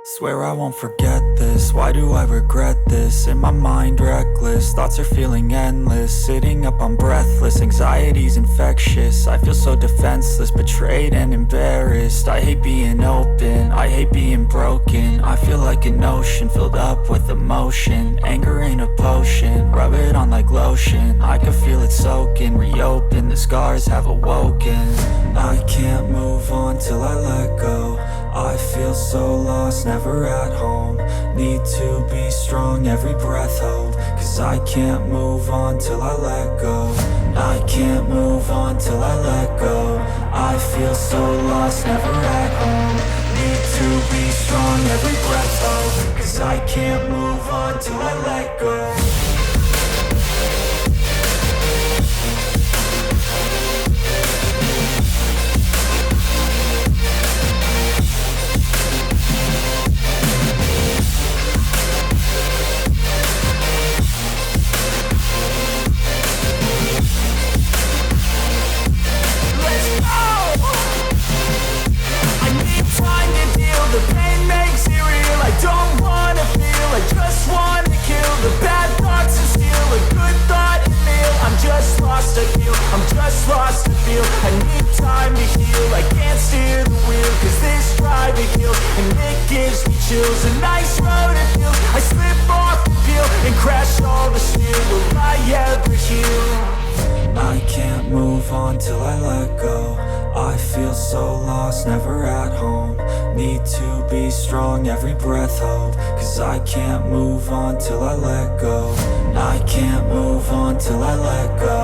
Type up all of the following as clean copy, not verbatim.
Swear I won't forget this, why do I regret this? In my mind reckless, thoughts are feeling endless. Sitting up, I'm breathless, anxiety's infectious. I feel so defenseless, betrayed and embarrassed. I hate being open, I hate being broken. I feel like an ocean filled up with emotion. Anger ain't a potion, rub it on like lotion. I can feel it soaking, reopen, the scars have awoken. I can't move on till I let go. I feel so lost, never at home. Need to be strong, every breath hold. Cause I can't move on till I let go. I can't move on till I let go. I feel so lost, never at home. Need to be strong, every breath hold. Cause I can't move on till I let go. The pain makes it real, I don't wanna feel, I just wanna kill the bad thoughts and steal a good thought and meal. I'm just lost, I feel, I'm just lost, I feel. I need time to heal, I can't steer the wheel. Cause this driving kills, and it gives me chills. A nice road it feels, I slip off the peel and crash all the steel. Will I ever heal? I can't move on till I let go. I feel so lost, never at home. Need to be strong, every breath hold. Cause I can't move on till I let go. I can't move on till I let go.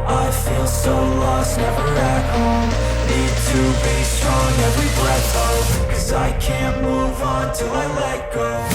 I feel so lost, never at home. Need to be strong, every breath hold. Cause I can't move on till I let go.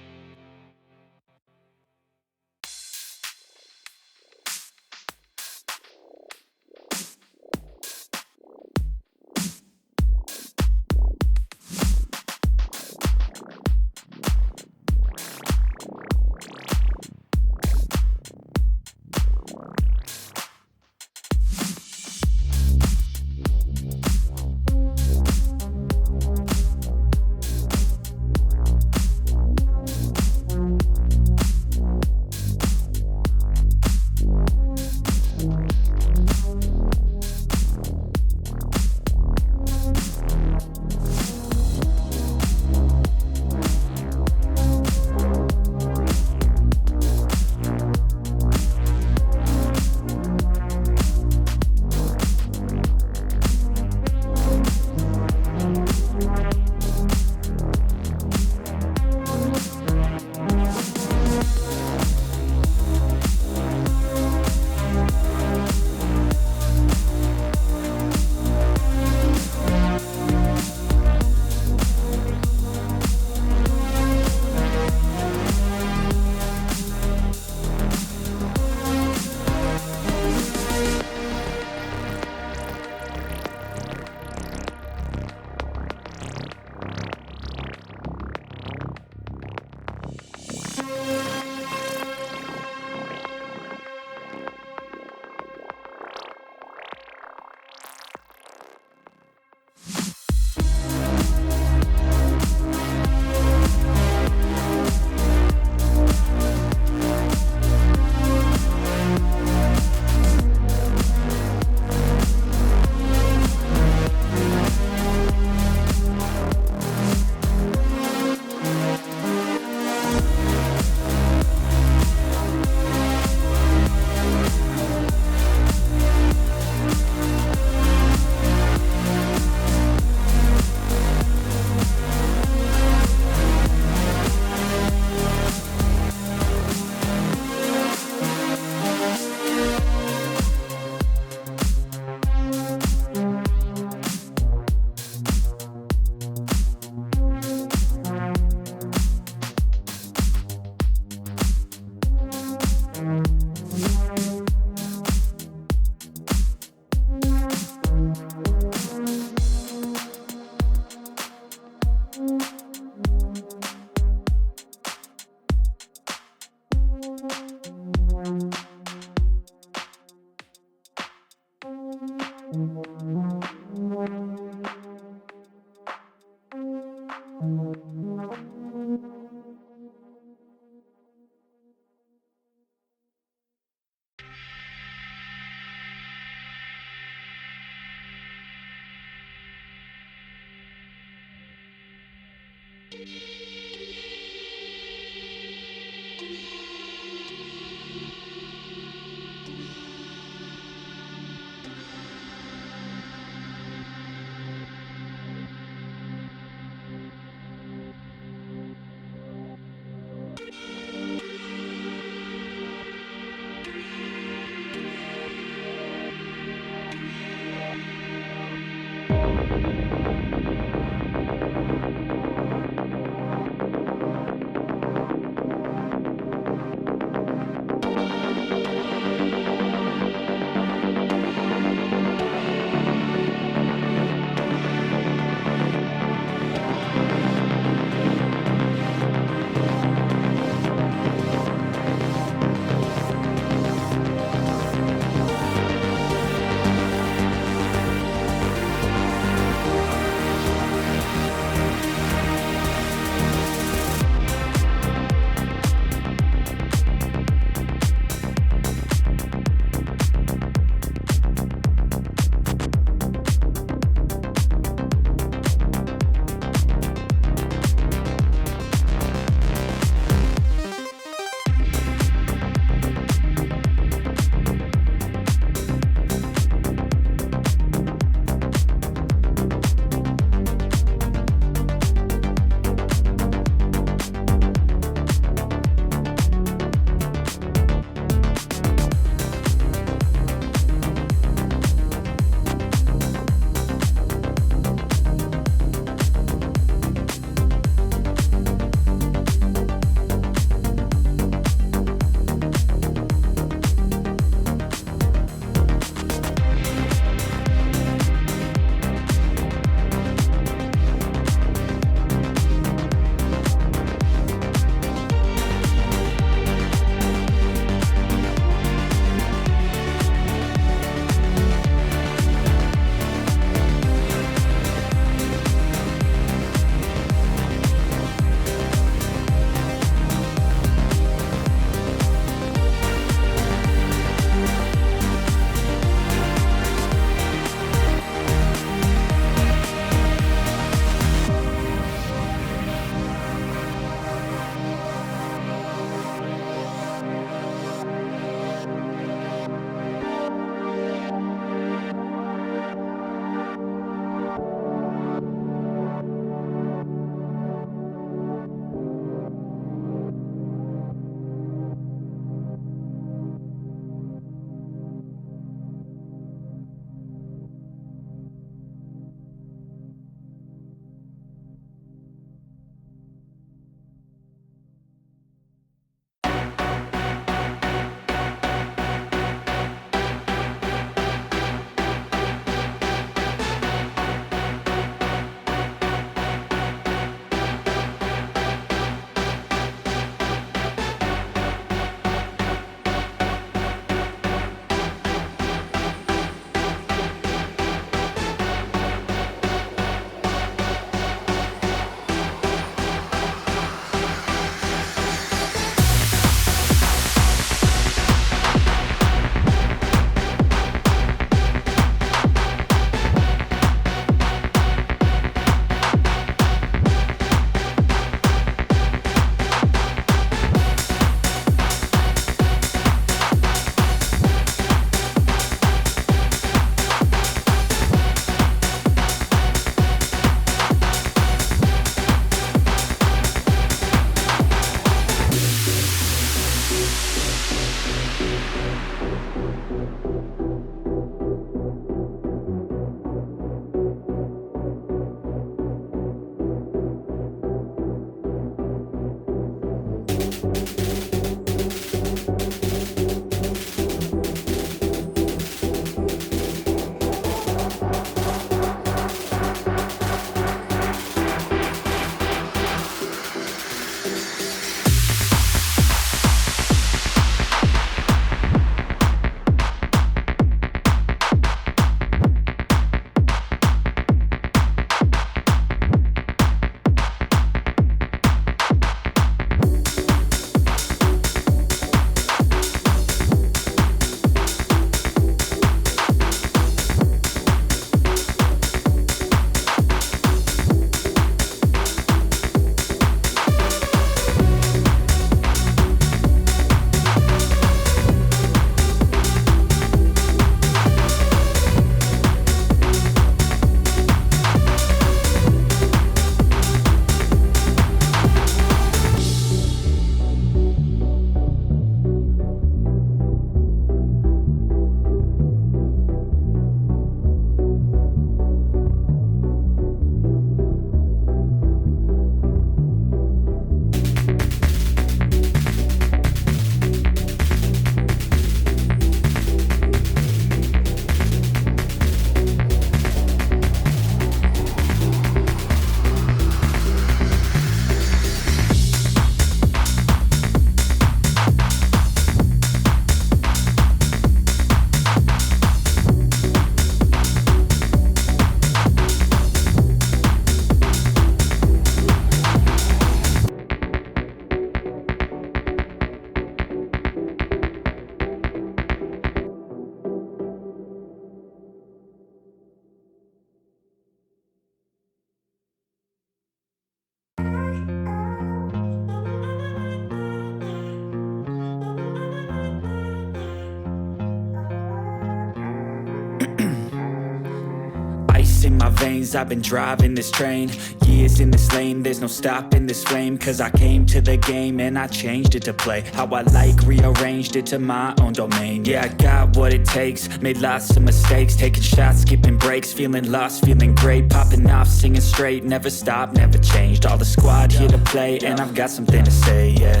veins, I've been driving this train. Years in this lane, there's no stopping this flame. Cause I came to the game and I changed it to play how I like, rearranged it to my own domain. Yeah, I got what it takes, made lots of mistakes, taking shots, skipping breaks, feeling lost, feeling great, popping off, singing straight, never stopped, never changed. All the squad here to play, and I've got something to say, yeah.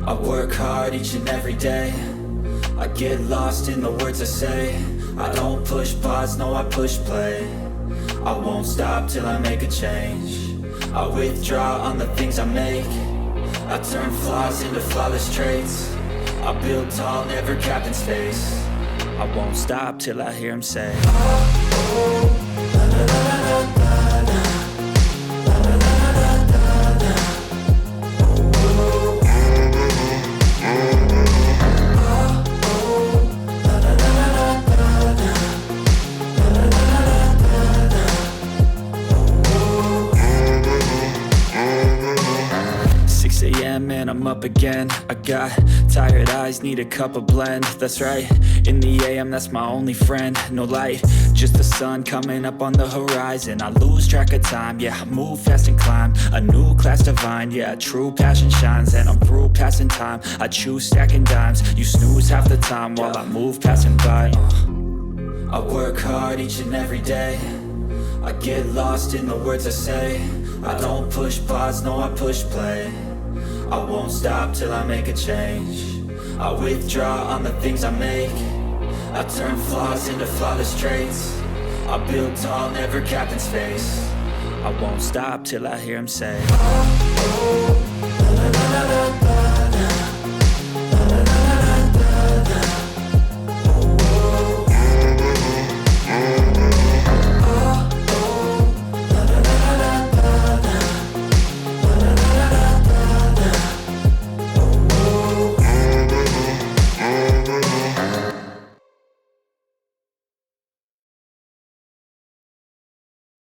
I work hard each and every day, I get lost in the words I say. I don't push pause, no I push play. I won't stop till I make a change. I withdraw on the things I make. I turn flaws into flawless traits. I build tall, never capped in space. I won't stop till I hear him say, oh, oh, la, la, la, la, la. Man, I'm up again. I got tired eyes, need a cup of blend. That's right, in the AM, that's my only friend. No light, just the sun coming up on the horizon. I lose track of time, yeah, I move fast and climb a new class divine, yeah, true passion shines. And I'm through passing time, I choose stacking dimes. You snooze half the time while I move passing by. I work hard each and every day, I get lost in the words I say. I don't push pause, no I push play. I won't stop till I make a change. I withdraw on the things I make. I turn flaws into flawless traits. I build tall, never capped in space. I won't stop till I hear him say, oh, oh, la, la, la, la, la.